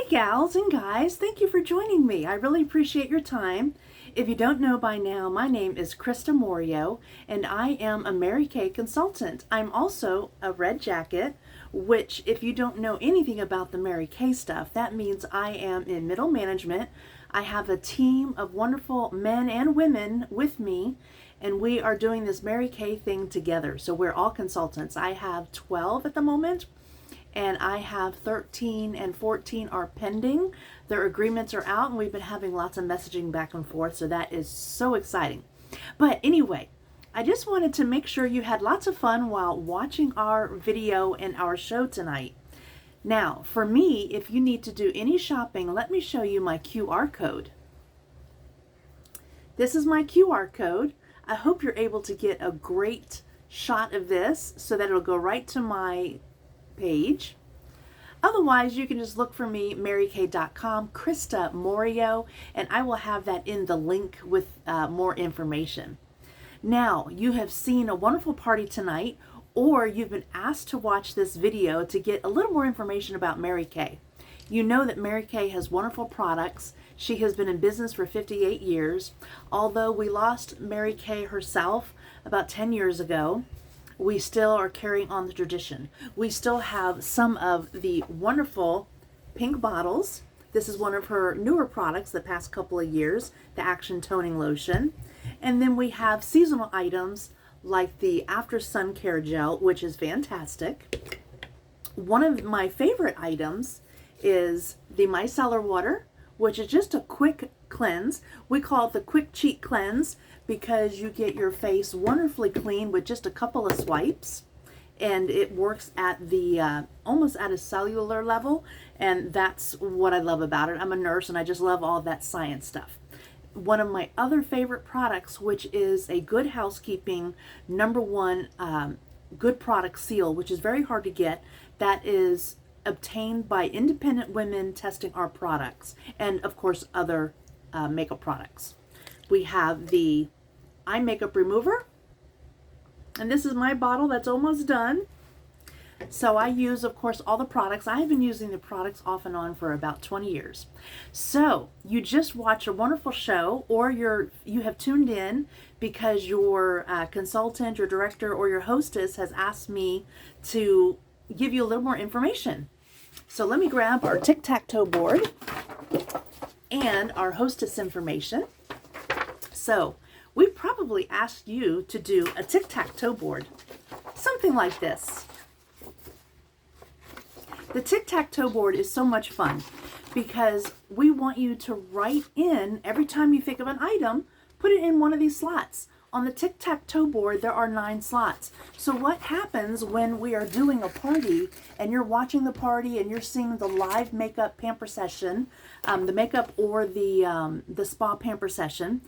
Hey gals and guys, thank you for joining me. I really appreciate your time. If you don't know by now, my name is Krista Morio and I am a Mary Kay consultant. I'm also a red jacket, which if you don't know anything about the Mary Kay stuff, that means I am in middle management. I have a team of wonderful men and women with me, and we are doing this Mary Kay thing together. So we're all consultants. I have 12 at the moment, and I have 13 and 14 are pending. Their agreements are out, and we've been having lots of messaging back and forth, so that is so exciting. But anyway, I just wanted to make sure you had lots of fun while watching our video and our show tonight. Now, for me, if you need to do any shopping, let me show you my QR code. This is my QR code. I hope you're able to get a great shot of this so that it'll go right to my page. Otherwise, you can just look for me, marykay.com, Krista Morio, and I will have that in the link with more information. Now, you have seen a wonderful party tonight, or you've been asked to watch this video to get a little more information about Mary Kay. You know that Mary Kay has wonderful products. She has been in business for 58 years. Although we lost Mary Kay herself about 10 years ago, we still are carrying on the tradition. We still have some of the wonderful pink bottles. This is one of her newer products the past couple of years, the Action Toning Lotion. And then we have seasonal items like the After Sun Care Gel, which is fantastic. One of my favorite items is the Micellar water, which is just a quick cleanse. We call it the quick cheek cleanse because you get your face wonderfully clean with just a couple of swipes, and it works at the almost at a cellular level, and that's what I love about it. I'm a nurse and I just love all that science stuff. One of my other favorite products, which is a Good Housekeeping #1 good product seal, which is very hard to get, that is obtained by independent women testing our products, and of course other makeup products. We have the eye makeup remover, and this is my bottle that's almost done. So I use, of course, all the products. I have been using the products off and on for about 20 years. So you just watch a wonderful show, or you have tuned in because your consultant, your director, or your hostess has asked me to give you a little more information. So let me grab our Tic Tac Toe Board and our hostess information. So we probably asked you to do a Tic Tac Toe Board, something like this. The Tic Tac Toe Board is so much fun because we want you to write in every time you think of an item, put it in one of these slots. On the Tic Tac Toe Board, there are 9 slots. So what happens when we are doing a party and you're watching the party and you're seeing the live makeup pamper session, the makeup or the spa pamper session,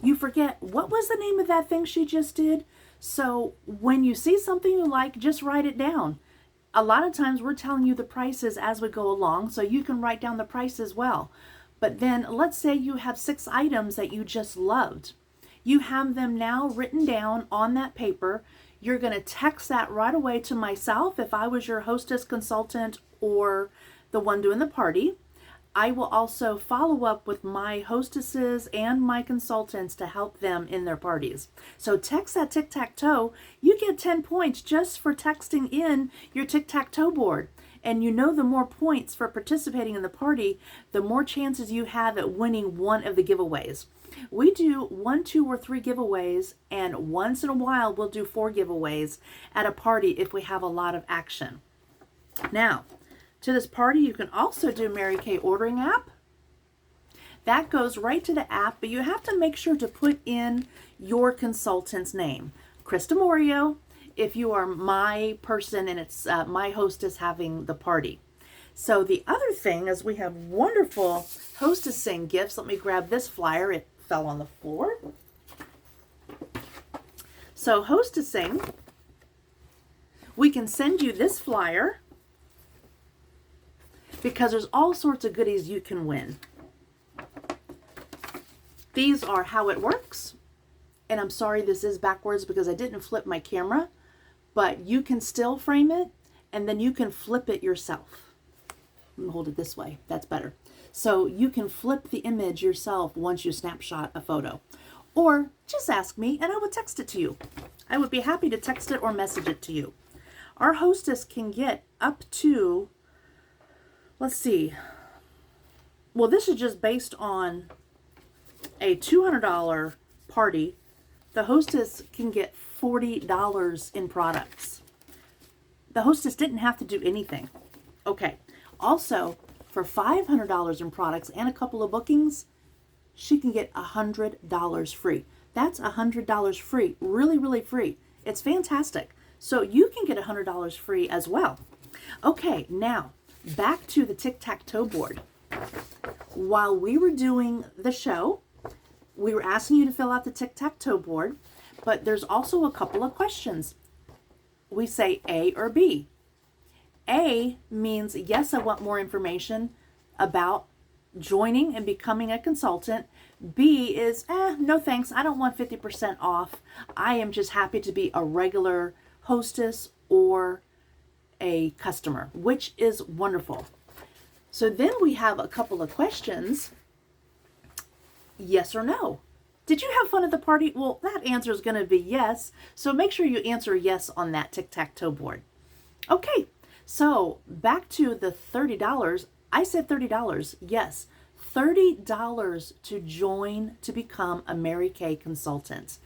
you forget, what was the name of that thing she just did? So when you see something you like, just write it down. A lot of times we're telling you the prices as we go along, so you can write down the price as well. But then let's say you have 6 items that you just loved. You have them now written down on that paper. You're going to text that right away to myself if I was your hostess consultant or the one doing the party. I will also follow up with my hostesses and my consultants to help them in their parties. So text that tic-tac-toe. You get 10 points just for texting in your tic-tac-toe board. And you know, the more points for participating in the party, the more chances you have at winning one of the giveaways. We do 1, 2, or 3 giveaways, and once in a while we'll do 4 giveaways at a party if we have a lot of action. Now, to this party, you can also do Mary Kay ordering app. That goes right to the app, but you have to make sure to put in your consultant's name. Krista Morio, if you are my person and it's my hostess having the party. So the other thing is we have wonderful hostessing gifts. Let me grab this flyer. It fell on the floor. So hostessing, we can send you this flyer, because there's all sorts of goodies you can win. These are how it works. And I'm sorry this is backwards because I didn't flip my camera, but you can still frame it and then you can flip it yourself. Let me hold it this way. That's better. So you can flip the image yourself once you snapshot a photo. Or just ask me and I will text it to you. I would be happy to text it or message it to you. Our hostess can get up to, let's see, well, this is just based on a $200 party. The hostess can get $40 in products. The hostess didn't have to do anything. Okay. Also, for $500 in products and a couple of bookings, she can get $100 free. That's $100 free. Really, really free. It's fantastic. So you can get $100 free as well. Okay, now back to the Tic Tac Toe Board. While we were doing the show, we were asking you to fill out the Tic Tac Toe Board, but there's also a couple of questions. We say A or B. A means, yes, I want more information about joining and becoming a consultant. B is, no thanks, I don't want 50% off. I am just happy to be a regular hostess or a customer, which is wonderful. So then we have a couple of questions. Yes or no? Did you have fun at the party? Well, that answer is going to be yes. So make sure you answer yes on that tic-tac-toe board. Okay, so back to the $30. I said $30. Yes, $30 to join to become a Mary Kay consultant.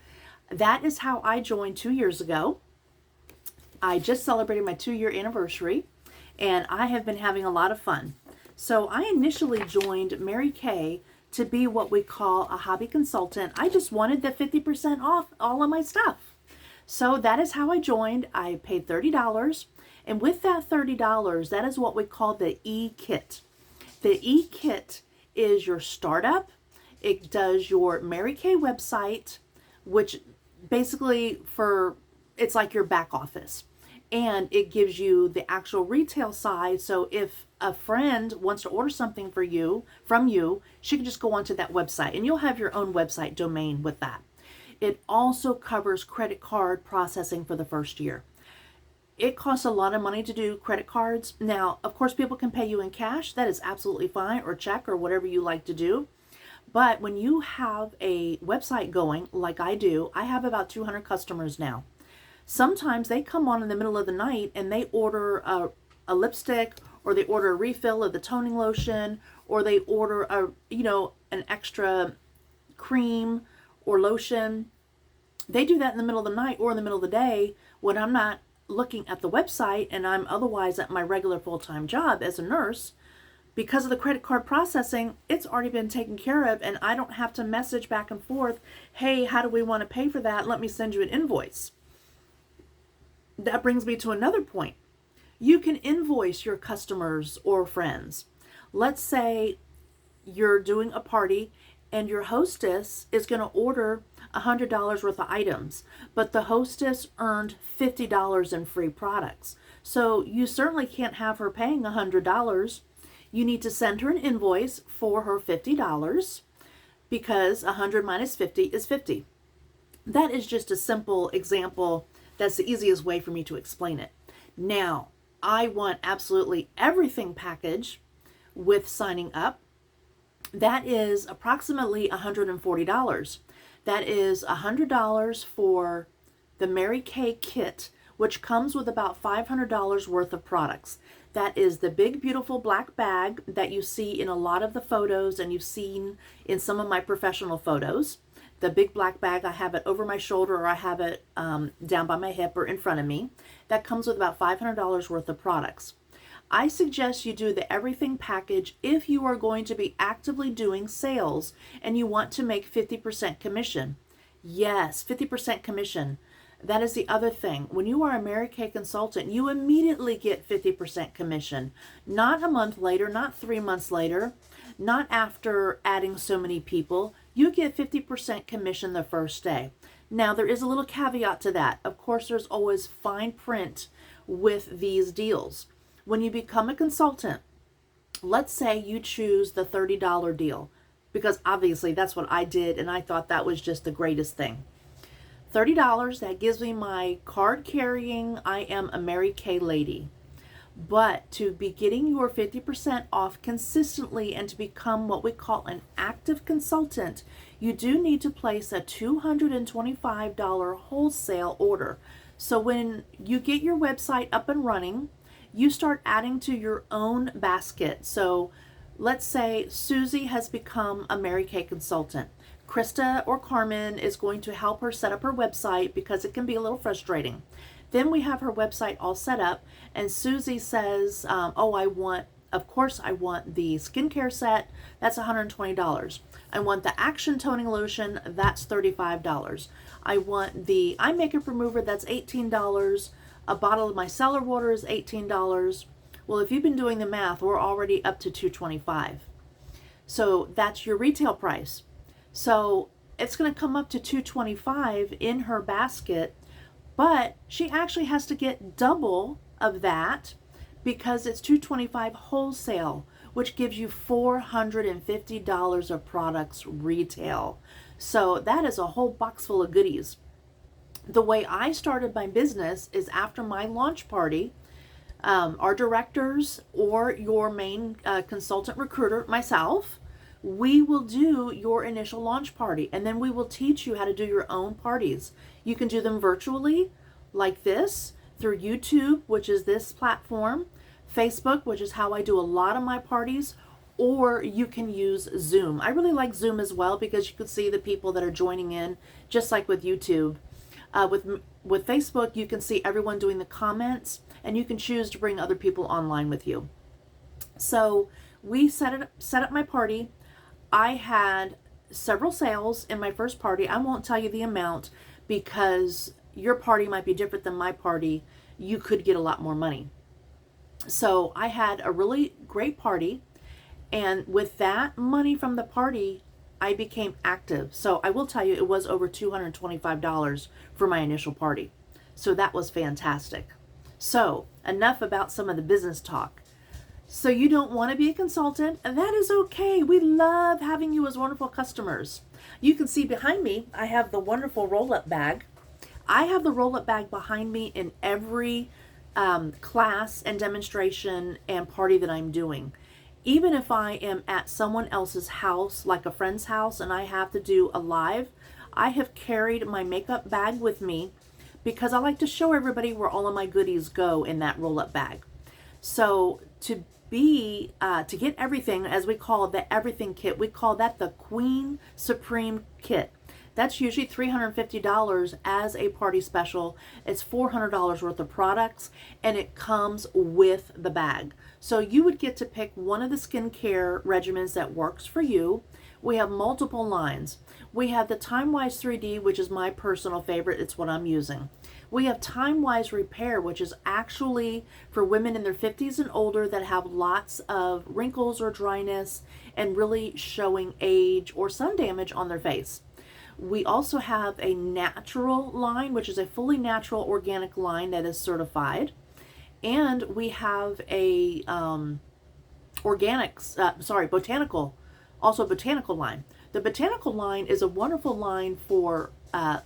That is how I joined 2 years ago. I just celebrated my 2-year anniversary, and I have been having a lot of fun. So I initially joined Mary Kay to be what we call a hobby consultant. I just wanted the 50% off all of my stuff. So that is how I joined. I paid $30. And with that $30, that is what we call the EKit. The EKit is your startup. It does your Mary Kay website, which basically it's like your back office. And it gives you the actual retail side. So if a friend wants to order something from you, she can just go onto that website and you'll have your own website domain with that. It also covers credit card processing for the first year. It costs a lot of money to do credit cards. Now, of course, people can pay you in cash. That is absolutely fine, or check, or whatever you like to do. But when you have a website going, like I do, I have about 200 customers now. Sometimes they come on in the middle of the night and they order a lipstick, or they order a refill of the toning lotion, or they order an extra cream or lotion. They do that in the middle of the night or in the middle of the day when I'm not looking at the website and I'm otherwise at my regular full-time job as a nurse. Because of the credit card processing, it's already been taken care of, and I don't have to message back and forth, hey, how do we want to pay for that? Let me send you an invoice. That brings me to another point. You can invoice your customers or friends. Let's say you're doing a party and your hostess is going to order $100 worth of items, but the hostess earned $50 in free products. So you certainly can't have her paying $100. You need to send her an invoice for her $50 because 100 minus 50 is 50. That is just a simple example. That's the easiest way for me to explain it. Now, I want absolutely everything package with signing up. That is approximately $140. That is $100 for the Mary Kay kit, which comes with about $500 worth of products. That is the big, beautiful black bag that you see in a lot of the photos and you've seen in some of my professional photos. The big black bag, I have it over my shoulder or I have it down by my hip or in front of me. That comes with about $500 worth of products. I suggest you do the everything package if you are going to be actively doing sales and you want to make 50% commission. Yes, 50% commission. That is the other thing. When you are a Mary Kay consultant, you immediately get 50% commission. Not a month later, not 3 months later, not after adding so many people. You get 50% commission the first day. Now, there is a little caveat to that. Of course, there's always fine print with these deals. When you become a consultant, let's say you choose the $30 deal, because obviously that's what I did and I thought that was just the greatest thing. $30, that gives me my card carrying, I am a Mary Kay lady. But to be getting your 50% off consistently and to become what we call an active consultant, you do need to place a $225 wholesale order. So when you get your website up and running, you start adding to your own basket. So let's say Susie has become a Mary Kay consultant. Krista or Carmen is going to help her set up her website because it can be a little frustrating. Then we have her website all set up, and Susie says, oh, I want the skincare set, that's $120. I want the action toning lotion, that's $35. I want the eye makeup remover, that's $18. A bottle of Micellar water is $18. Well, if you've been doing the math, we're already up to $225. So that's your retail price. So it's going to come up to $225 in her basket, but she actually has to get double of that because it's $225 wholesale, which gives you $450 of products retail. So that is a whole box full of goodies. The way I started my business is after my launch party, our directors or your main consultant recruiter, myself, we will do your initial launch party, and then we will teach you how to do your own parties. You can do them virtually like this, through YouTube, which is this platform, Facebook, which is how I do a lot of my parties, or you can use Zoom. I really like Zoom as well because you can see the people that are joining in, just like with YouTube. With Facebook, you can see everyone doing the comments, and you can choose to bring other people online with you. So we set up my party. I had several sales in my first party. I won't tell you the amount because your party might be different than my party. You could get a lot more money. So I had a really great party, and with that money from the party, I became active. So I will tell you, it was over $225 for my initial party. So that was fantastic. So enough about some of the business talk. So you don't want to be a consultant, and that is okay. We love having you as wonderful customers. You can see behind me, I have the wonderful roll-up bag. I have the roll-up bag behind me in every class and demonstration and party that I'm doing. Even if I am at someone else's house, like a friend's house, and I have to do a live, I have carried my makeup bag with me because I like to show everybody where all of my goodies go in that roll-up bag. So to get everything, as we call the everything kit, we call that the Queen Supreme kit. That's usually $350 as a party special. It's $400 worth of products, and it comes with the bag. So you would get to pick one of the skincare regimens that works for you. We have multiple lines. We have the Time-Wise 3D, which is my personal favorite. It's what I'm using. We have Time-Wise Repair, which is actually for women in their 50s and older that have lots of wrinkles or dryness and really showing age or sun damage on their face. We also have a natural line, which is a fully natural organic line that is certified. And we have a botanical line. The botanical line is a wonderful line for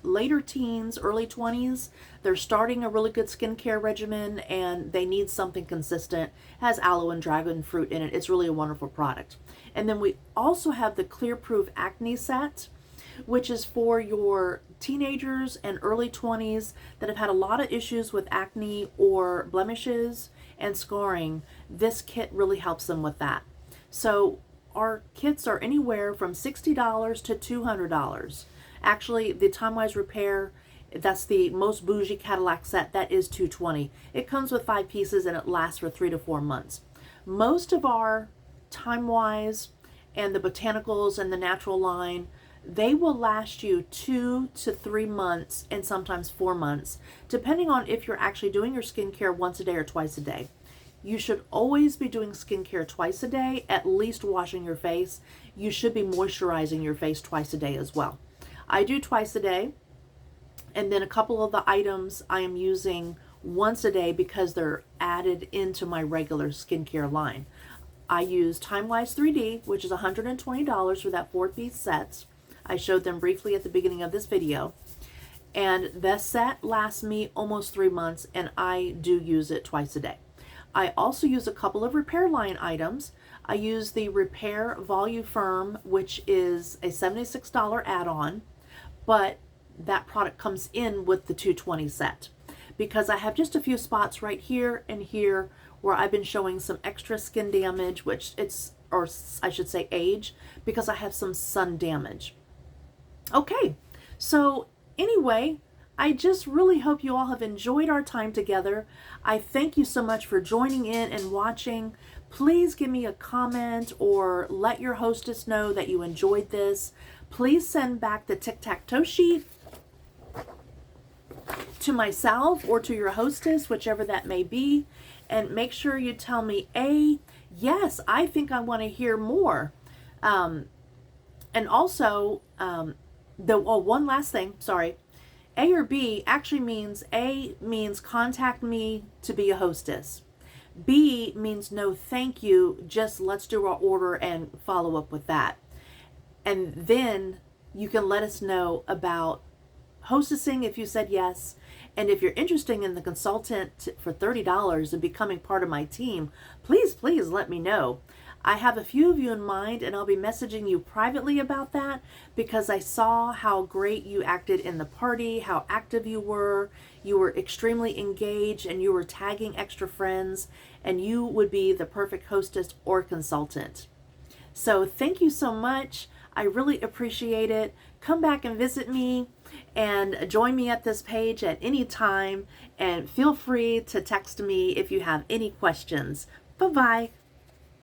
later teens, early 20s. They're starting a really good skincare regimen and they need something consistent. It has aloe and dragon fruit in it. It's really a wonderful product. And then we also have the Clear Proof Acne Set, which is for your teenagers and early 20s that have had a lot of issues with acne or blemishes and scarring. This kit really helps them with that. So our kits are anywhere from $60 to $200. Actually, the Time-Wise Repair, that's the most bougie Cadillac set, that is $220. It comes with 5 pieces and it lasts for 3 to 4 months. Most of our Time-Wise and the botanicals and the natural line, they will last you 2 to 3 months and sometimes 4 months, depending on if you're actually doing your skincare once a day or twice a day. You should always be doing skincare twice a day, at least washing your face. You should be moisturizing your face twice a day as well. I do twice a day, and then a couple of the items I am using once a day because they're added into my regular skincare line. I use Time-Wise 3D, which is $120 for that 4-piece set. I showed them briefly at the beginning of this video. And the set lasts me almost 3 months, and I do use it twice a day. I also use a couple of repair line items. I use the Repair Volume Firm, which is a $76 add-on, but that product comes in with the 220 set because I have just a few spots right here and here where I've been showing some extra skin damage, which it's, or I should say age, because I have some sun damage. Okay, so anyway, I just really hope you all have enjoyed our time together. I thank you so much for joining in and watching. Please give me a comment or let your hostess know that you enjoyed this. Please send back the tic-tac-toe sheet to myself or to your hostess, whichever that may be. And make sure you tell me, A, yes, I think I want to hear more. And also, one last thing, sorry. A or B actually means, A means contact me to be a hostess. B means no thank you, just let's do our order and follow up with that. And then you can let us know about hostessing if you said yes. And if you're interested in the consultant for $30 and becoming part of my team, please let me know. I have a few of you in mind, and I'll be messaging you privately about that because I saw how great you acted in the party, how active you were extremely engaged, and you were tagging extra friends, and you would be the perfect hostess or consultant. So thank you so much. I really appreciate it. Come back and visit me and join me at this page at any time, and feel free to text me if you have any questions. Bye-bye.